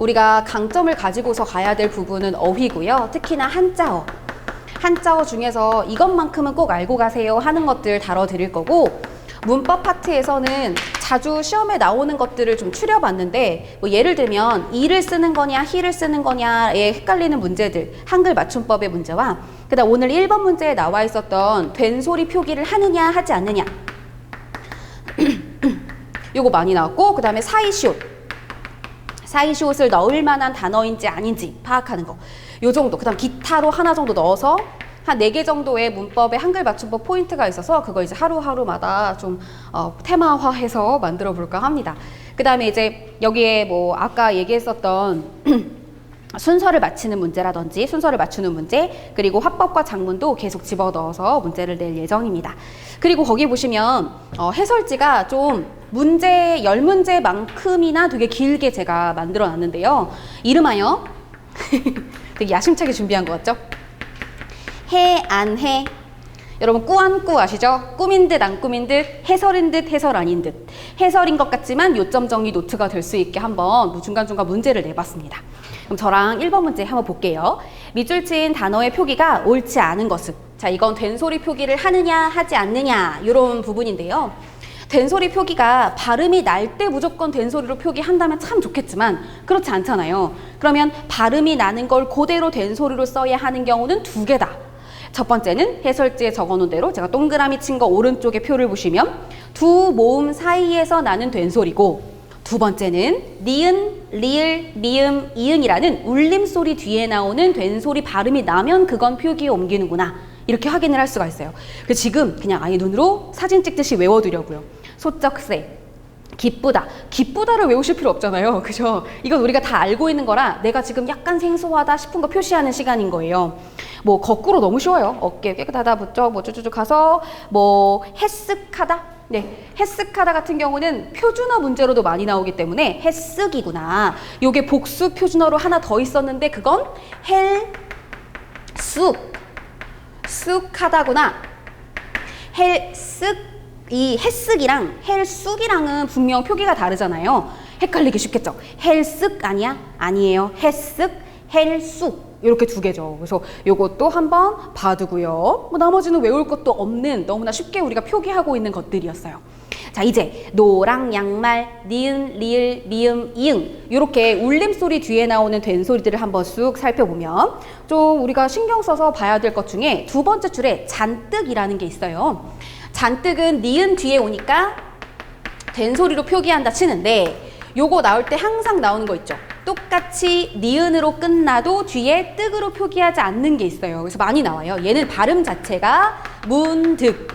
우리가 강점을 가지고서 가야 될 부분은 어휘고요. 특히나 한자어. 한자어 중에서 이것만큼은 꼭 알고 가세요 하는 것들 다뤄드릴 거고, 문법 파트에서는 자주 시험에 나오는 것들을 좀 추려봤는데, 뭐 예를 들면 이를 쓰는 거냐 히를 쓰는 거냐에 헷갈리는 문제들, 한글 맞춤법의 문제와 그다음 오늘 1번 문제에 나와 있었던 된소리 표기를 하느냐 하지 않느냐 요거 많이 나왔고, 그 다음에 사이시옷, 사이시옷을 넣을 만한 단어인지 아닌지 파악하는 거, 요 정도. 그 다음 기타로 하나 정도 넣어서 한 4개 정도의 문법의 한글 맞춤법 포인트가 있어서 그거 이제 하루하루마다 좀 테마화해서 만들어 볼까 합니다. 그 다음에 이제 여기에 뭐 아까 얘기했었던 순서를 맞히는 문제라든지 순서를 맞추는 문제, 그리고 화법과 작문도 계속 집어넣어서 문제를 낼 예정입니다. 그리고 거기 보시면 해설지가 좀 문제 10문제만큼이나 되게 길게 제가 만들어 놨는데요. 이름하여 되게 야심차게 준비한 것 같죠? 해, 안 해. 여러분 꾸안꾸 아시죠? 꾸민 듯 안 꾸민 듯, 해설인 듯 해설 아닌 듯. 해설인 것 같지만 요점 정리 노트가 될 수 있게 한번 중간중간 문제를 내봤습니다. 그럼 저랑 1번 문제 한번 볼게요. 밑줄 친 단어의 표기가 옳지 않은 것은, 자 이건 된소리 표기를 하느냐 하지 않느냐 이런 부분인데요. 된소리 표기가 발음이 날 때 무조건 된소리로 표기한다면 참 좋겠지만 그렇지 않잖아요. 그러면 발음이 나는 걸 그대로 된소리로 써야 하는 경우는 2개다. 첫 번째는 해설지에 적어놓은 대로 제가 동그라미 친 거 오른쪽에 표를 보시면 두 모음 사이에서 나는 된소리고, 두 번째는 니은, 리을, 미음, 이응이라는 울림소리 뒤에 나오는 된소리 발음이 나면 그건 표기에 옮기는구나. 이렇게 확인을 할 수가 있어요. 그래서 지금 그냥 아예 눈으로 사진 찍듯이 외워두려고요. 소쩍새, 기쁘다. 기쁘다를 외우실 필요 없잖아요. 그죠? 이건 우리가 다 알고 있는 거라 내가 지금 약간 생소하다 싶은 거 표시하는 시간인 거예요. 뭐 거꾸로 너무 쉬워요. 어깨 깨끗하다 붙죠. 뭐 쭉쭉쭉 가서 뭐 해쓱하다. 네, 해쓱하다 같은 경우는 표준어 문제로도 많이 나오기 때문에 해쓱이구나. 요게 복수 표준어로 하나 더 있었는데 그건 헬쑥, 쑥하다구나. 헬쓱, 이 해쓱이랑 헬쑥이랑은 분명 표기가 다르잖아요. 헷갈리기 쉽겠죠. 헬쓱 아니야? 아니에요. 해쓱, 헬쑥. 이렇게 2개죠. 그래서 요것도 한번 봐두고요. 뭐 나머지는 외울 것도 없는 너무나 쉽게 우리가 표기하고 있는 것들이었어요. 자, 이제 노랑, 양말, 니은, 리을, 미음, 이응 이렇게 울림소리 뒤에 나오는 된소리들을 한번 쑥 살펴보면 좀 우리가 신경 써서 봐야 될 것 중에 2번째 줄에 잔뜩이라는 게 있어요. 잔뜩은 니은 뒤에 오니까 된소리로 표기한다 치는데, 요거 나올 때 항상 나오는 거 있죠. 똑같이 니은으로 끝나도 뒤에 뜩으로 표기하지 않는 게 있어요. 그래서 많이 나와요. 얘는 발음 자체가 문득.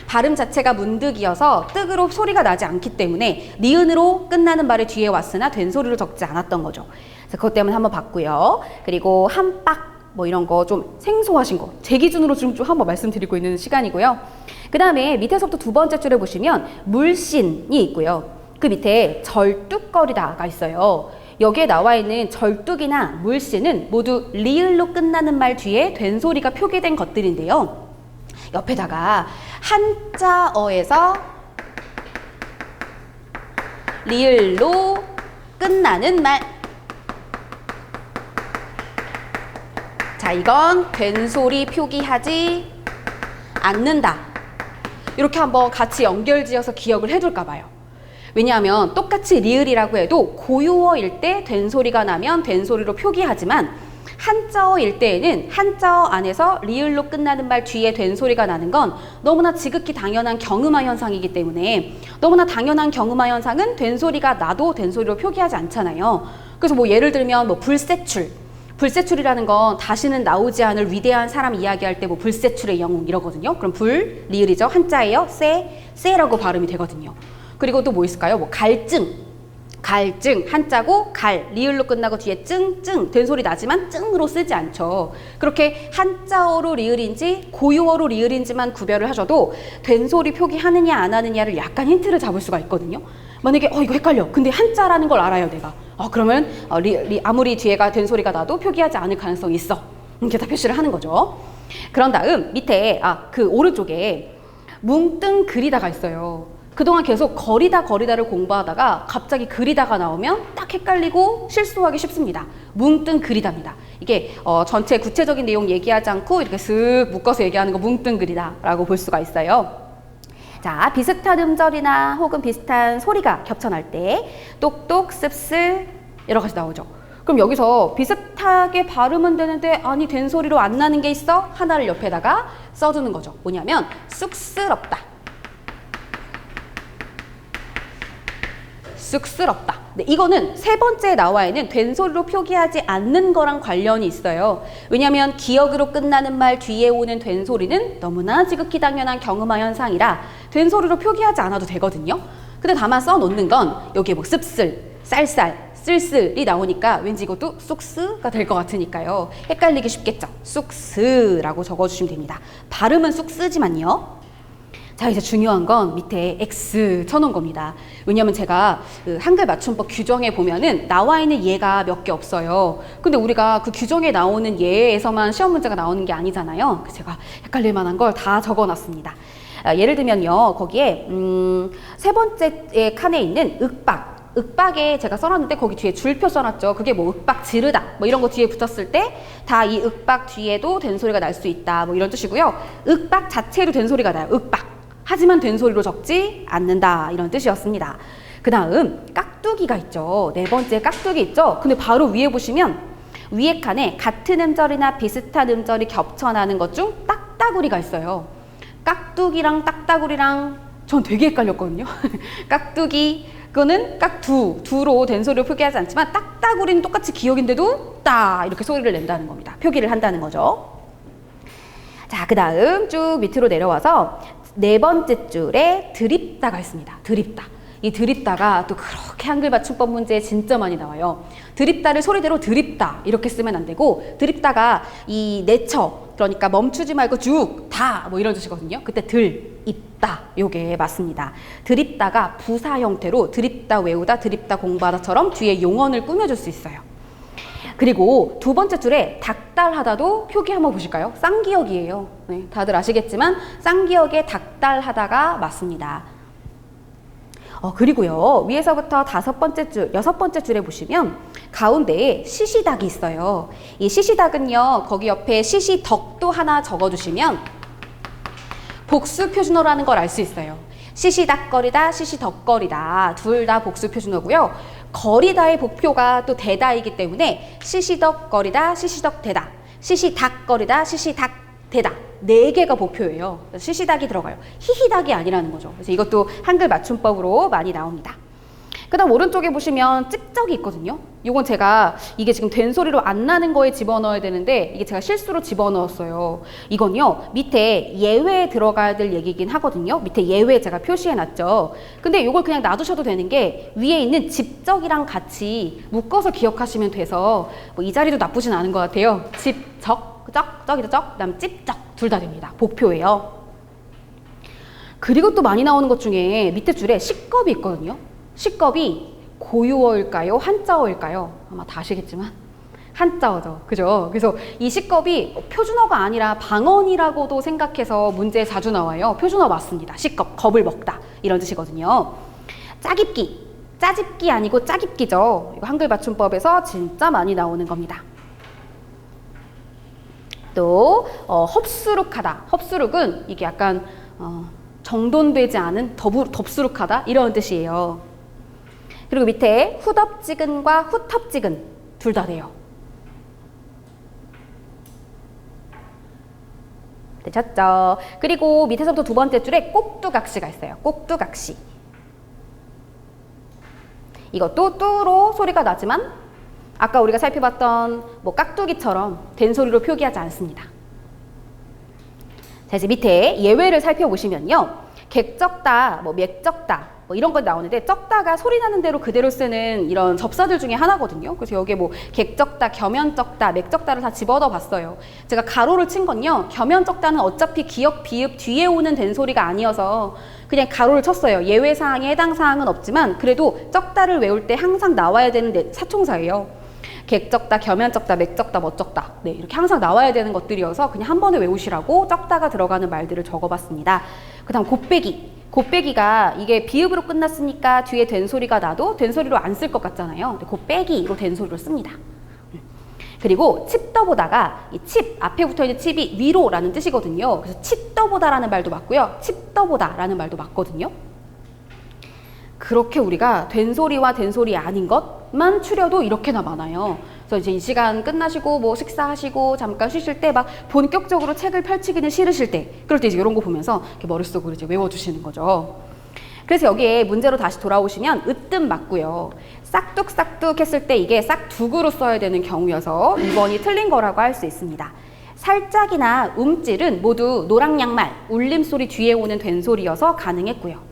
발음 자체가 문득이어서 뜩으로 소리가 나지 않기 때문에 니은으로 끝나는 말이 뒤에 왔으나 된소리로 적지 않았던 거죠. 그래서 그것 때문에 한번 봤고요. 그리고 한박 뭐 이런 거 좀 생소하신 거 제 기준으로 좀 한번 말씀드리고 있는 시간이고요. 그 다음에 밑에서부터 2번째 줄에 보시면 물씬이 있고요. 그 밑에 절뚝거리다가 있어요. 여기에 나와 있는 절뚝이나 물씬은 모두 리을로 끝나는 말 뒤에 된소리가 표기된 것들인데요. 옆에다가 한자어에서 리을로 끝나는 말. 자, 이건 된소리 표기하지 않는다. 이렇게 한번 같이 연결지어서 기억을 해둘까 봐요. 왜냐하면 똑같이 리을이라고 해도 고유어일 때 된소리가 나면 된소리로 표기하지만 한자어일 때에는 한자어 안에서 리을로 끝나는 말 뒤에 된소리가 나는 건 너무나 지극히 당연한 경음화 현상이기 때문에, 너무나 당연한 경음화 현상은 된소리가 나도 된소리로 표기하지 않잖아요. 그래서 뭐 예를 들면 뭐 불세출, 불세출이라는 건 다시는 나오지 않을 위대한 사람 이야기할 때 뭐 불세출의 영웅 이러거든요. 그럼 불, 리을이죠. 한자예요. 세라고 발음이 되거든요. 그리고 또 뭐 있을까요? 뭐 갈증, 갈증 한자고 갈, 리을로 끝나고 뒤에 증, 된소리 나지만 증으로 쓰지 않죠. 그렇게 한자어로 리을인지 고유어로 리을인지만 구별을 하셔도 된소리 표기하느냐 안 하느냐를 약간 힌트를 잡을 수가 있거든요. 만약에 이거 헷갈려. 근데 한자라는 걸 알아요, 내가. 그러면 아무리 뒤에가 된소리가 나도 표기하지 않을 가능성이 있어. 이렇게 다 표시를 하는 거죠. 그런 다음 밑에 그 오른쪽에 뭉뚱그리다가 있어요. 그동안 계속 거리다를 공부하다가 갑자기 그리다가 나오면 딱 헷갈리고 실수하기 쉽습니다. 뭉뜬 그리다입니다. 이게 전체 구체적인 내용 얘기하지 않고 이렇게 슥 묶어서 얘기하는 거 뭉뜬 그리다라고 볼 수가 있어요. 자, 비슷한 음절이나 혹은 비슷한 소리가 겹쳐날 때 똑똑, 씁쓸 여러 가지 나오죠. 그럼 여기서 비슷하게 발음은 되는데 아니 된소리로 안 나는 게 있어? 하나를 옆에다가 써주는 거죠. 뭐냐면 쑥스럽다. 쑥스럽다. 네, 이거는 세 번째 나와 있는 된소리로 표기하지 않는 거랑 관련이 있어요. 왜냐하면 기역으로 끝나는 말 뒤에 오는 된소리는 너무나 지극히 당연한 경음화 현상이라 된소리로 표기하지 않아도 되거든요. 근데 다만 써놓는 건 여기에 뭐 씁쓸, 쌀쌀, 쓸쓸이 나오니까 왠지 이것도 쑥스가 될 것 같으니까요. 헷갈리기 쉽겠죠. 쑥스라고 적어주시면 됩니다. 발음은 쑥스지만요. 자, 이제 중요한 건 밑에 X 쳐놓은 겁니다. 왜냐면 제가 그 한글 맞춤법 규정에 보면은 나와 있는 예가 몇 개 없어요. 근데 우리가 그 규정에 나오는 예에서만 시험 문제가 나오는 게 아니잖아요. 그래서 제가 헷갈릴 만한 걸 다 적어놨습니다. 예를 들면요, 거기에 세 번째 칸에 있는 윽박. 윽박에 제가 써놨는데 거기 뒤에 줄표 써놨죠. 그게 뭐 윽박 지르다 뭐 이런 거 뒤에 붙었을 때 다 이 윽박 뒤에도 된소리가 날 수 있다 뭐 이런 뜻이고요. 윽박 자체로 된소리가 나요. 윽박. 하지만 된소리로 적지 않는다 이런 뜻이었습니다. 그 다음 깍두기가 있죠. 네 번째 깍두기 있죠. 근데 바로 위에 보시면 위에 칸에 같은 음절이나 비슷한 음절이 겹쳐나는 것 중 딱따구리가 있어요. 깍두기랑 딱따구리랑 전 되게 헷갈렸거든요. 깍두기 그거는 두로 된소리로 표기하지 않지만 딱따구리는 똑같이 기역인데도 따 이렇게 소리를 낸다는 겁니다. 표기를 한다는 거죠. 자, 그 다음 쭉 밑으로 내려와서 네 번째 줄에 드립다가 있습니다. 드립다. 이 드립다가 또 그렇게 한글 맞춤법 문제에 진짜 많이 나와요. 드립다를 소리대로 드립다 이렇게 쓰면 안 되고 드립다가 이 내쳐 그러니까 멈추지 말고 쭉 다 뭐 이런 뜻이거든요. 그때 있다 요게 맞습니다. 드립다가 부사 형태로 드립다 외우다 드립다 공부하다처럼 뒤에 용언을 꾸며줄 수 있어요. 그리고 두 번째 줄에 닥달하다도 표기 한번 보실까요? 쌍기역이에요. 네, 다들 아시겠지만 쌍기역에 닥달하다가 맞습니다. 그리고요 위에서부터 다섯 번째 줄, 여섯 번째 줄에 보시면 가운데에 시시닥이 있어요. 이 시시닥은요 거기 옆에 시시덕도 하나 적어주시면 복수 표준어라는 걸 알 수 있어요. 시시닥거리다, 시시덕거리다 둘 다 복수 표준어고요. 거리다의 복표가 또 대다이기 때문에 시시덕거리다, 시시덕대다, 시시닥거리다, 시시닥대다 네 개가 복표예요. 시시닥이 들어가요. 히히닥이 아니라는 거죠. 그래서 이것도 한글 맞춤법으로 많이 나옵니다. 그 다음 오른쪽에 보시면 찍적이 있거든요. 이건 제가 이게 지금 된소리로 안 나는 거에 집어넣어야 되는데 이게 제가 실수로 집어넣었어요. 이건요 밑에 예외에 들어가야 될 얘기긴 하거든요. 밑에 예외 제가 표시해놨죠. 근데 이걸 그냥 놔두셔도 되는 게 위에 있는 집적이랑 같이 묶어서 기억하시면 돼서 뭐 이 자리도 나쁘진 않은 것 같아요. 집적, 적이죠 적, 그다음 찝적 둘 다 됩니다. 복표예요. 그리고 또 많이 나오는 것 중에 밑에 줄에 식겁이 있거든요. 식겁이 고유어일까요? 한자어일까요? 아마 다 아시겠지만 한자어죠. 그죠? 그래서 이 식겁이 표준어가 아니라 방언이라고도 생각해서 문제에 자주 나와요. 표준어 맞습니다. 식겁, 겁을 먹다 이런 뜻이거든요. 짜깁기, 짜집기 아니고 짜깁기죠. 이거 한글 맞춤법에서 진짜 많이 나오는 겁니다. 또 헙수룩하다. 헙수룩은 이게 약간 정돈되지 않은 덥수룩하다 이런 뜻이에요. 그리고 밑에 후덥지근과 후텁지근 둘 다 돼요. 되셨죠? 그리고 밑에서부터 두 번째 줄에 꼭두각시가 있어요. 꼭두각시. 이것도 뚜로 소리가 나지만 아까 우리가 살펴봤던 뭐 깍두기처럼 된소리로 표기하지 않습니다. 자, 이제 밑에 예외를 살펴보시면요. 객적다, 뭐 맥적다 뭐 이런 건 나오는데 적다가 소리 나는 대로 그대로 쓰는 이런 접사들 중에 하나거든요. 그래서 여기에 뭐 객적다, 겸연적다, 맥적다를 다 집어넣어 봤어요. 제가 가로를 친 건요. 겸연적다는 어차피 기역, 비읍 뒤에 오는 된소리가 아니어서 그냥 가로를 쳤어요. 예외 사항에 해당 사항은 없지만 그래도 적다를 외울 때 항상 나와야 되는 사총사예요. 객적다, 겸연적다, 맥적다, 멋적다 네, 이렇게 항상 나와야 되는 것들이어서 그냥 한 번에 외우시라고 적다가 들어가는 말들을 적어봤습니다. 그 다음 곱빼기. 곱빼기가 이게 비읍으로 끝났으니까 뒤에 된소리가 나도 된소리로 안 쓸 것 같잖아요. 근데 곱빼기로 된소리로 씁니다. 그리고 칩더보다가 이 칩 앞에 붙어있는 칩이 위로라는 뜻이거든요. 그래서 칩더보다라는 말도 맞고요. 칩더보다라는 말도 맞거든요. 그렇게 우리가 된소리와 된소리 아닌 것만 추려도 이렇게나 많아요. 그래서 이제 이 시간 끝나시고 뭐 식사하시고 잠깐 쉬실 때 막 본격적으로 책을 펼치기는 싫으실 때 그럴 때 이제 이런 거 보면서 이렇게 머릿속으로 이제 외워주시는 거죠. 그래서 여기에 문제로 다시 돌아오시면 으뜸 맞고요. 싹둑싹둑 했을 때 이게 싹둑으로 써야 되는 경우여서 2번이 틀린 거라고 할 수 있습니다. 살짝이나 움찔은 모두 노랑 양말, 울림소리 뒤에 오는 된소리여서 가능했고요.